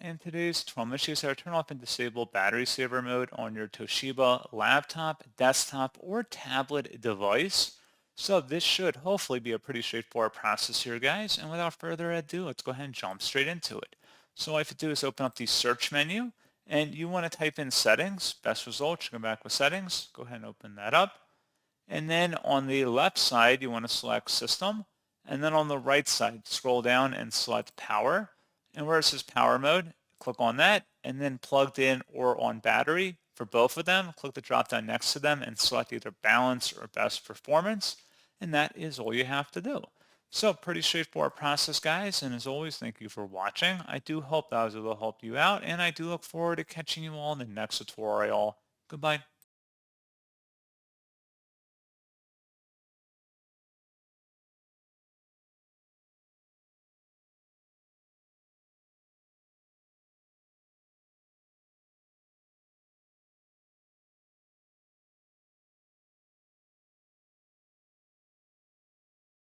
In today's tutorial, I'm going to show you how to turn off and disable battery saver mode on your Toshiba laptop, desktop, or tablet device. So this should hopefully be a pretty straightforward process here, guys. And without further ado, let's go ahead and jump straight into it. So all you have to do is open up the search menu, and you want to type in settings. Best result, you go back with settings. Go ahead and open that up. And then on the left side, you want to select System. And then on the right side, scroll down and select Power. And where it says Power Mode, click on that. And then Plugged in or on battery for both of them, click the drop down next to them and select either Balance or Best Performance. And that is all you have to do. So pretty straightforward process, guys. And as always, thank you for watching. I do hope that I was able to help you out. And I do look forward to catching you all in the next tutorial. Goodbye.